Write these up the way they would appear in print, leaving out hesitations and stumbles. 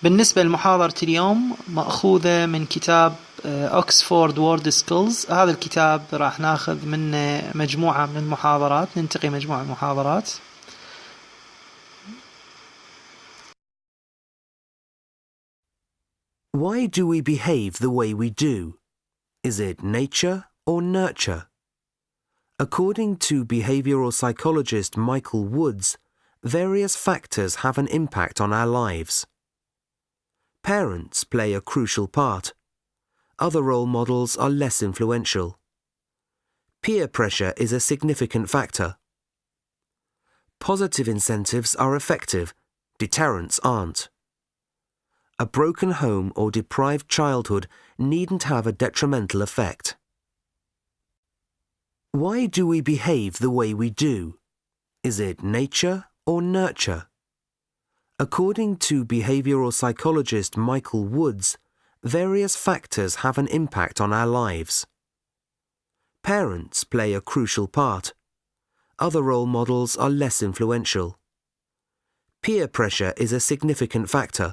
بالنسبة لمحاضرة اليوم مأخوذة من كتاب أكسفورد وورد سكيلز. هذا الكتاب راح ناخذ منه مجموعة من المحاضرات، ننتقي مجموعة من المحاضرات. Why do we behave the way we do? Is it nature or nurture? According to behavioral psychologist Michael Woods, various factors have an impact on our lives. Parents play a crucial part. Other role models are less influential. Peer pressure is a significant factor. Positive incentives are effective, deterrents aren't. A broken home or deprived childhood needn't have a detrimental effect. Why do we behave the way we do? Is it nature or nurture? According to behavioral psychologist Michael Woods, various factors have an impact on our lives. Parents play a crucial part. Other role models are less influential. Peer pressure is a significant factor.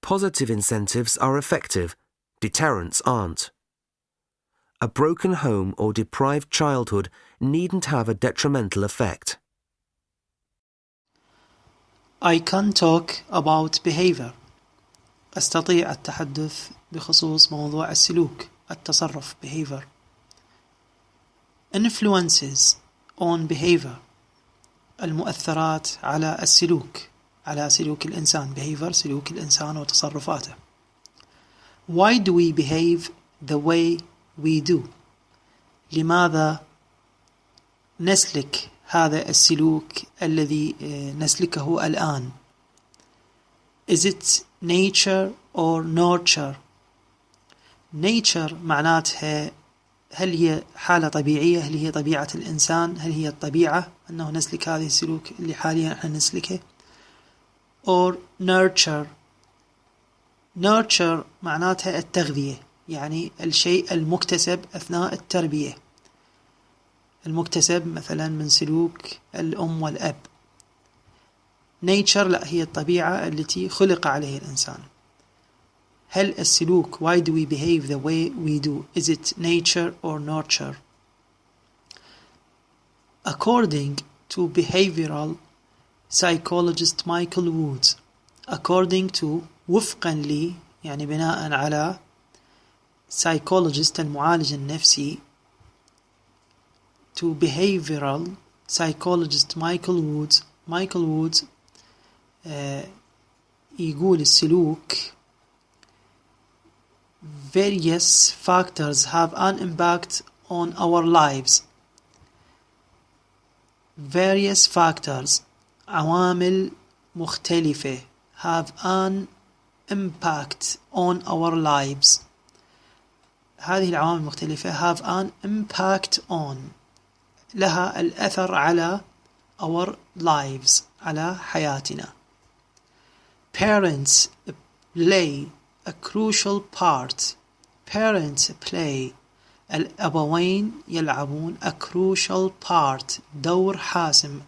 Positive incentives are effective, deterrents aren't. A broken home or deprived childhood needn't have a detrimental effect. I can talk about behavior. أستطيع التحدث بخصوص موضوع السلوك، التصرف behavior. Influences on behavior، المؤثرات على السلوك، على سلوك الإنسان. behavior سلوك الإنسان وتصرفاته. Why do we behave the way we do؟ لماذا نسلك هذا السلوك الذي نسلكه الآن؟ Is it nature or nurture؟ nature معناتها هل هي حالة طبيعية، هل هي طبيعة الإنسان، هل هي الطبيعة أنه نسلك هذه السلوك اللي حاليا احنا نسلكه، or nurture معناتها التغذية، يعني الشيء المكتسب أثناء التربية، المكتسب مثلا من سلوك الأم والأب. nature لا، هي الطبيعة التي خلق عليه الإنسان. هل السلوك why do we behave the way we do is it nature or nurture؟ According to behavioral psychologist Michael Woods، according to وفقا لي يعني بناء على psychologist المعالج النفسي to behavioral psychologist Michael Woods يقول السلوك various factors have an impact on our lives. various factors عوامل مختلفة have an impact on our lives. هذه العوامل المختلفة have an impact on، لها الأثر على our lives، على حياتنا. Parents play a crucial part. Parents play، الأبوين يلعبون a crucial part، دور حاسم.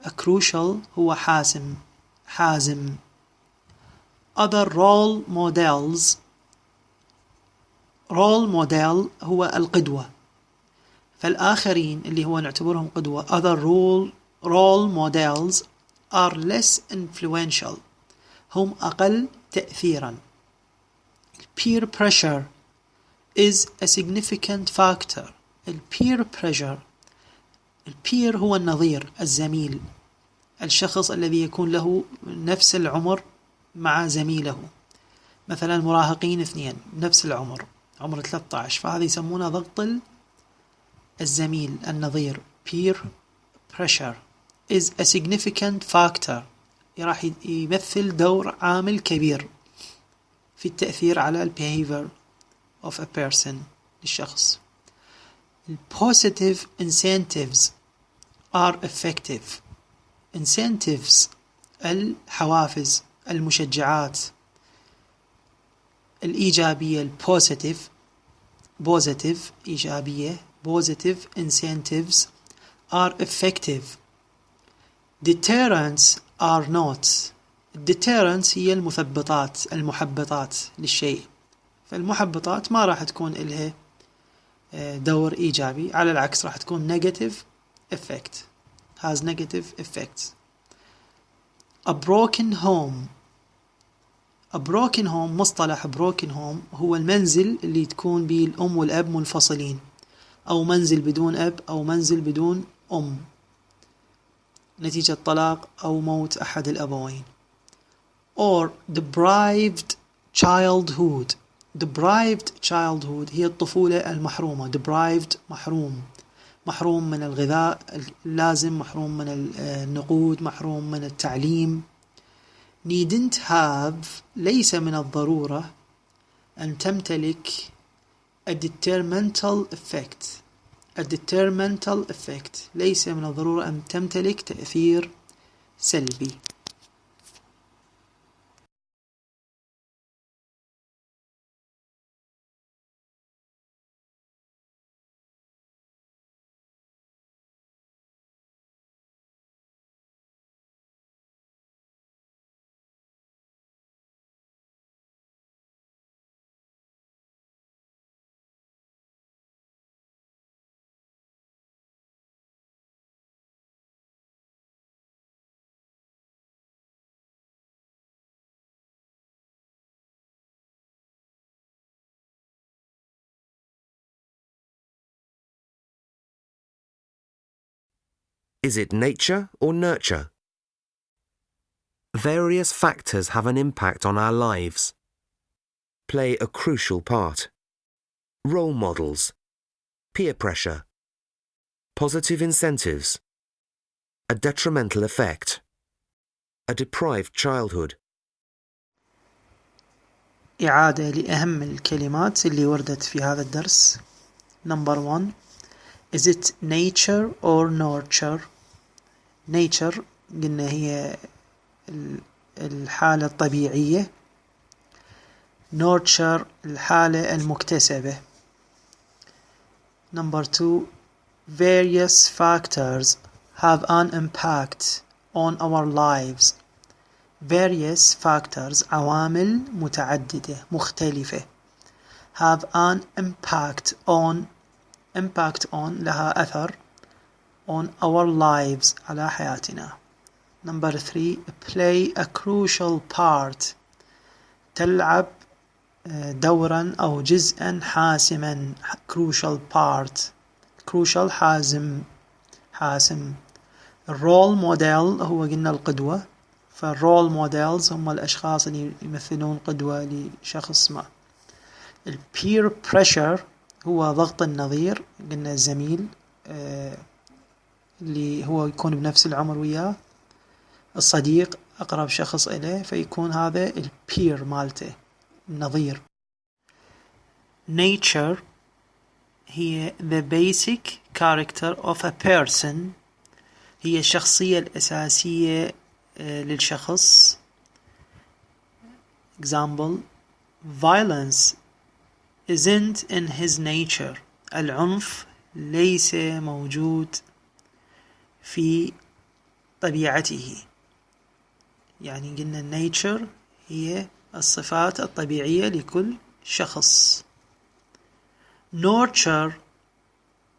a crucial هو حازم. other role models، role model هو القدوة، فالآخرين اللي هو نعتبرهم قدوة other role models are less influential، هم أقل تأثيرا. peer pressure is a significant factor. peer pressure، البير هو النظير، الزميل، الشخص الذي يكون له نفس العمر مع زميله. مثلا مراهقين اثنين نفس العمر، عمر 13، فهذا يسمونه ضغط الزميل النظير. peer pressure is a significant factor، راح يمثل دور عامل كبير في التأثير على behavior of a person، للشخص. positive incentives are effective. incentives الحوافز، المشجعات الإيجابية، positive إيجابية، positive incentives are effective. deterrents are not. deterrence هي المحبطات للشيء، فالمحبطات ما راح تكون إلها دور إيجابي، على العكس راح تكون negative effect، has negative effects. A broken home مصطلح broken home هو المنزل اللي تكون به الأم والأب منفصلين، أو منزل بدون أب أو منزل بدون أم نتيجة طلاق أو موت أحد الأبوين. or deprived childhood هي الطفولة المحرومة. deprived محروم من الغذاء اللازم، محروم من النقود، محروم من التعليم. needn't have ليس من الضرورة أن تمتلك a detrimental effect ليس من الضرورة أن تمتلك تأثير سلبي. Is it nature or nurture? Various factors have an impact on our lives, play a crucial part. Role models, peer pressure, positive incentives, a detrimental effect, a deprived childhood. إعادة لأهم الكلمات اللي وردت في هذا الدرس. Number 1. Is it nature or nurture? nature قلنا هي الحالة الطبيعية، nurture الحالة المكتسبة. Number 2. Various factors have an impact on our lives. various factors عوامل متعددة مختلفة have an impact on لها أثر on our lives على حياتنا. Number 3. Play a crucial part تلعب دورا أو جزءا حاسما. crucial crucial حاسم. الرول موديل هو قلنا القدوة، فالرول موديلز هم الأشخاص اللي يمثلون قدوة لشخص ما. البير بريشر هو ضغط النظير، قلنا الزميل اللي هو يكون بنفس العمر وياه، الصديق أقرب شخص إليه، فيكون هذا البير مالته النظير. nature هي the basic character of a person، هي الشخصية الأساسية للشخص. example: violence isn't in his nature. العنف ليس موجود في طبيعته. يعني قلنا nature هي الصفات الطبيعية لكل شخص. nurture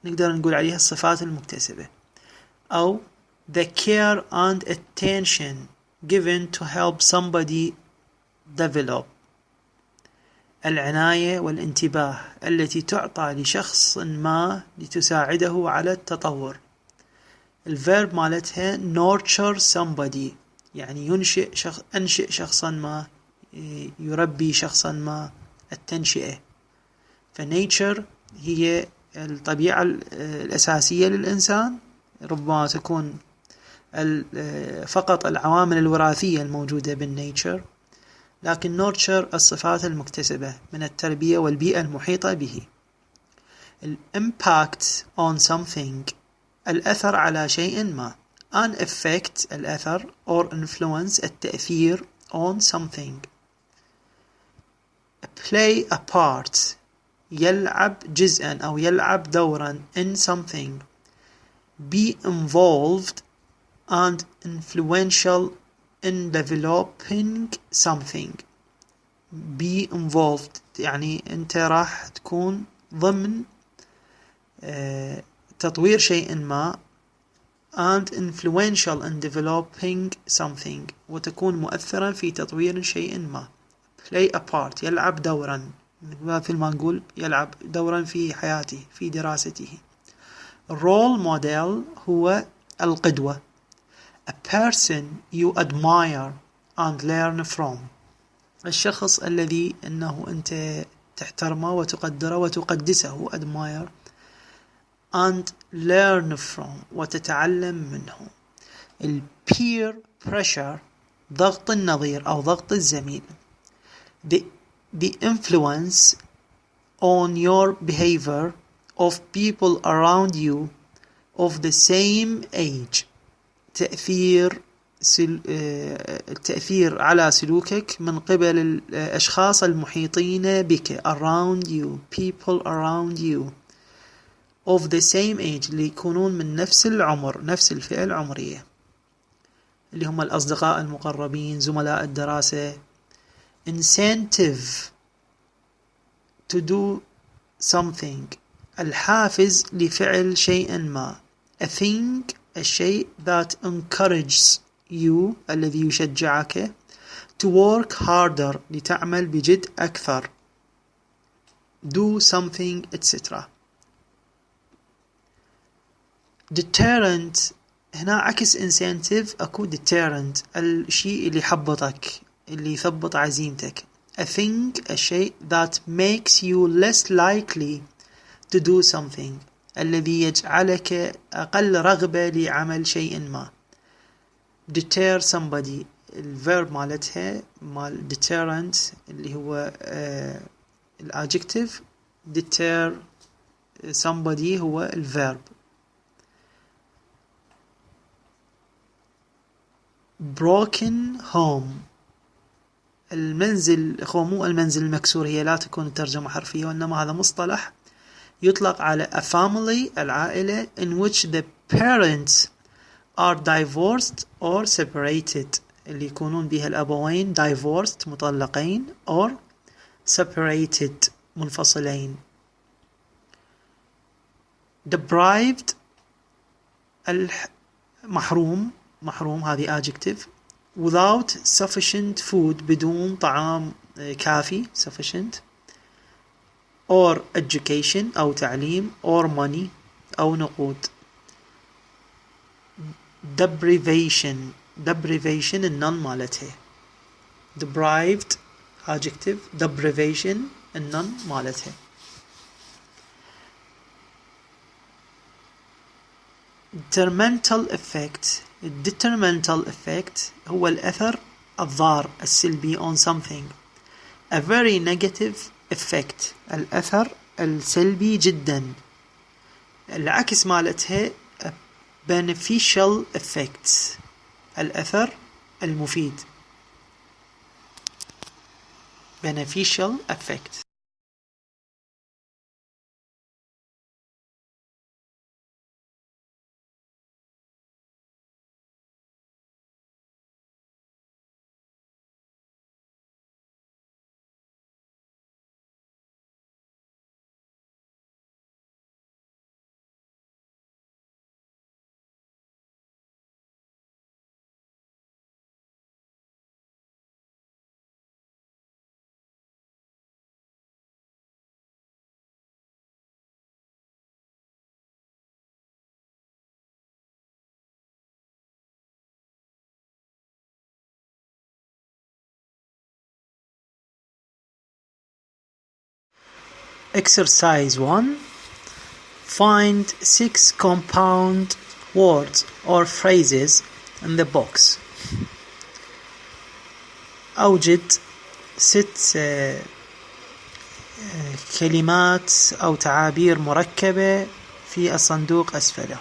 نقدر نقول عليها الصفات المكتسبة، أو the care and attention given to help somebody develop. العناية والانتباه التي تعطى لشخص ما لتساعده على التطور. الفيرب مالتها nurture somebody، يعني أنشئ شخصا ما، يربي شخصا ما، التنشئة. فنيتشر هي الطبيعة الأساسية للإنسان، ربما تكون فقط العوامل الوراثية الموجودة بالنيتشر، لكن نورتشر الصفات المكتسبة من التربية والبيئة المحيطة به. impact on something الأثر على شيء ما. an effect الأثر or influence التأثير on something. play a part يلعب جزءا أو يلعب دورا in something. be involved and influential in developing something. Be involved يعني أنت راح تكون ضمن تطوير شيء ما and influential in developing something وتكون مؤثرا في تطوير شيء ما. play a part يلعب دورا مثل ما نقول يلعب دورا في حياته في دراسته. role model هو القدوة a person you admire and learn from الشخص الذي أنه أنت تحترمه وتقدره وتقدسه admire and learn from وتتعلم منه. peer pressure ضغط النظير أو ضغط الزميل the influence on your behavior of people around you of the same age التأثير على سلوكك من قبل الأشخاص المحيطين بك around you people around you of the same age اللي يكونون من نفس العمر نفس الفئة العمرية اللي هم الأصدقاء المقربين زملاء الدراسة. incentive to do something الحافز لفعل شيء ما a thing الشيء that encourages you الذي يشجعك to work harder لتعمل بجد أكثر do something etc. deterrent هنا عكس incentive أكو deterrent الشيء اللي يحبطك اللي يثبط عزيمتك a thing الشيء that makes you less likely to do something الذي يجعلك أقل رغبة لعمل شيء ما. deter somebody الverb مالتها مال deterrent اللي هو الadjective deter somebody هو الverb. broken home المنزل مو المنزل المكسور هي لا تكون ترجمة حرفية وإنما هذا مصطلح يطلق على a family العائلة in which the parents are divorced or separated اللي يكونون بها الأبوين divorced مطلقين or separated منفصلين. deprived محروم هذه adjective without sufficient food بدون طعام كافي sufficient or education أو تعليم or money أو نقود. deprivation النون مالتها deprived adjective deprivation النون مالتها. detrimental effect هو الأثر الضار السلبي on something a very negative effect الأثر السلبي جدا. العكس مالتها beneficial effect الأثر المفيد beneficial effect. Exercise 1. Find 6 compound words or phrases in the box. أوجد 6 كلمات أو تعابير مركبة في الصندوق أسفله.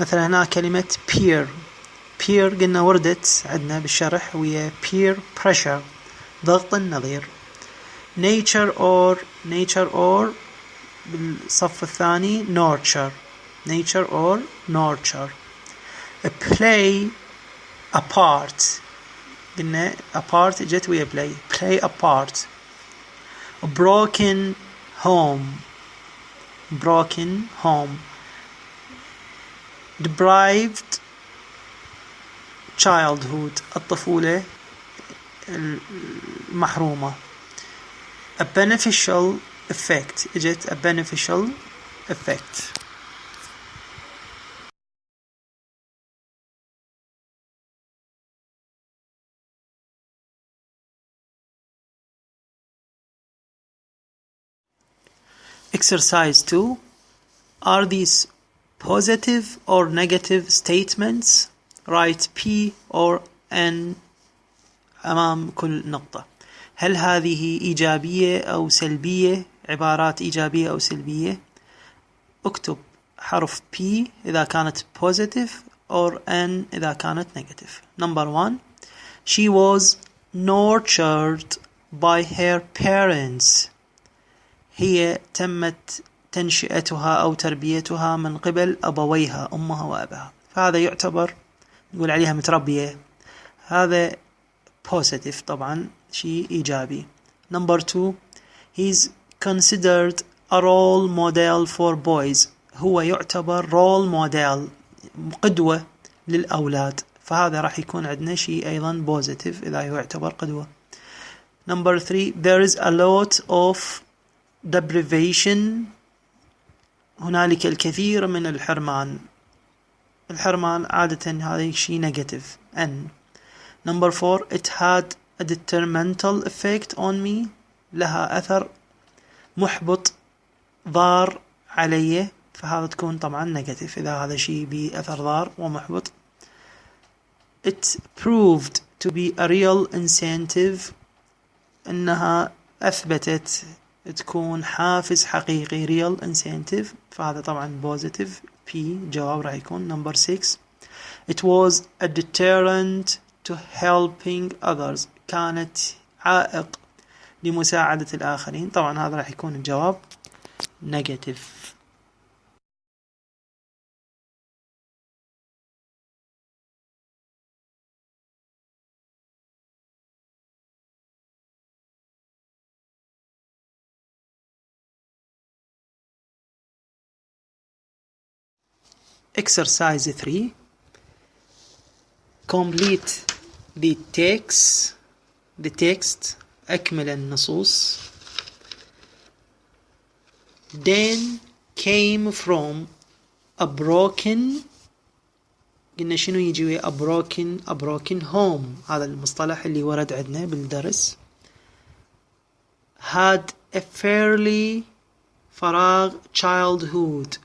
مثلا هنا كلمة peer قلنا وردت عندنا بالشرح وهي peer pressure ضغط النظير. nature or بالصف الثاني nature or nurture. play a part قلنا a part جت ويا play a part. A broken home, deprived childhood, الطفولة المحرومة. A beneficial effect, اجت a beneficial effect. Exercise 2. Are these positive or negative statements? Write P or N أمام كل نقطة. هل هذه إيجابية أو سلبية؟ عبارات إيجابية أو سلبية. اكتب حرف P إذا كانت positive or N إذا كانت negative. Number 1. She was nurtured by her parents. هي تمت تنشئتها أو تربيتها من قبل أبويها، أمها وأبها. فهذا يعتبر نقول عليها متربية. هذا positive طبعا، شيء إيجابي. Number 2. He's considered a role model for boys. هو يعتبر role model، قدوة للأولاد. فهذا راح يكون عندنا شيء أيضا positive إذا هو يعتبر قدوة. Number 3. There is a lot of deprivation. هنالك الكثير من الحرمان. الحرمان عادة هذا شيء negative. N. Number 4. It had a detrimental effect on me. لها أثر محبط ضار علي. فهذا تكون طبعا negative إذا هذا شيء بأثر ضار ومحبط. It proved to be a real incentive. إنها أثبتت تكون حافز حقيقي real incentive. فهذا طبعا positive P جواب راح يكون. Number 6. It was a deterrent to helping others. كانت عائق لمساعدة الآخرين. طبعا هذا راح يكون الجواب negative. Exercise 3. Complete the text. أكمل النصوص. Dan came from a broken. قلنا شنو يجي ويا a broken home. هذا المصطلح اللي ورد عندنا بالدرس. Had a fairly فراغ childhood.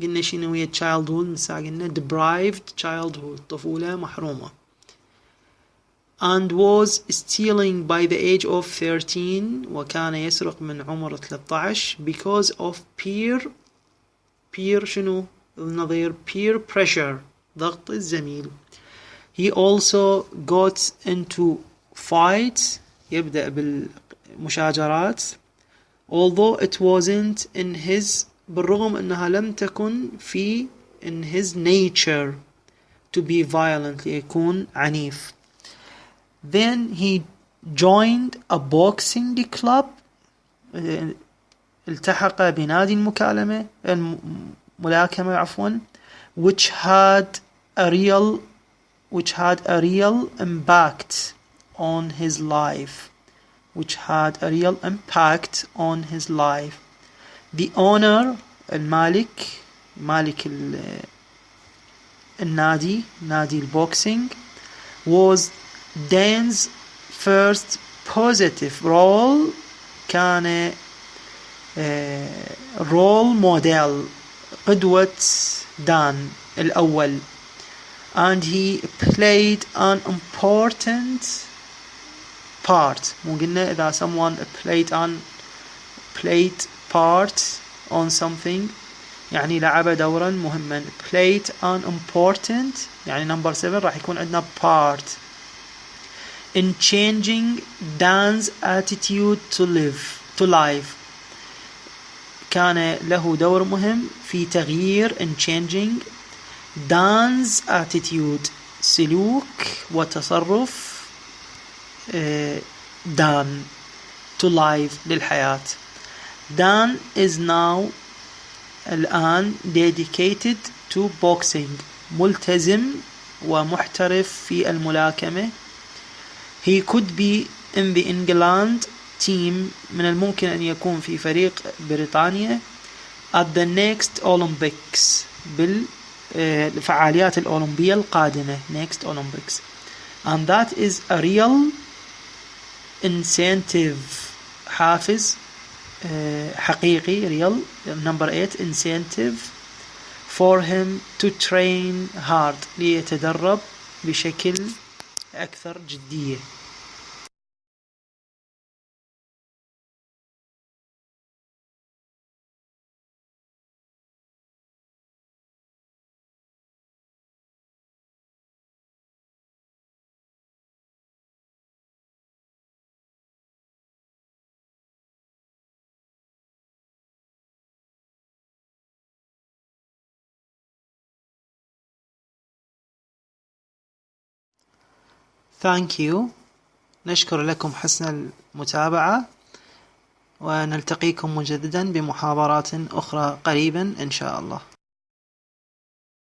قلنا شنو ويا childhood؟ مساء قلنا deprived childhood، طفولة محرومة. And was stealing by the age of 13. وكان يسرق من عمر 13 because of peer شنو النظير؟ peer pressure، ضغط الزميل. He also got into fights. يبدأ بالمشاجرات. Although it wasn't in his، بالرغم أنها لم تكن في in his nature to be violent، ليكون عنيف. Then he joined a boxing club. التحق بنادي الملاكمة عفوا. which had a real impact on his life. The owner المالك، مالك النادي، نادي البوكسينج، was Dan's first positive role. كان role model، قدوة دان الأول. And he played an important part. مو قلنا إذا someone played part on something يعني لعب دورا مهما. played an important يعني number 7 راح يكون عندنا part in changing Dan's attitude to life. كان له دور مهم في تغيير in changing Dan's attitude، سلوك وتصرف دان to life للحياة. دان is now الآن dedicated to boxing ملتزم ومحترف في الملاكمة. He could be in the England team من الممكن أن يكون في فريق بريطانيا at the next Olympics بالفعاليات الأولمبية القادمة next Olympics. And that is a real incentive حافز حقيقي real number 8 incentive for him to train hard ليتدرب بشكل أكثر جدية. Thank you. نشكر لكم حسن المتابعة ونلتقيكم مجددا بمحاضرات أخرى قريبا إن شاء الله.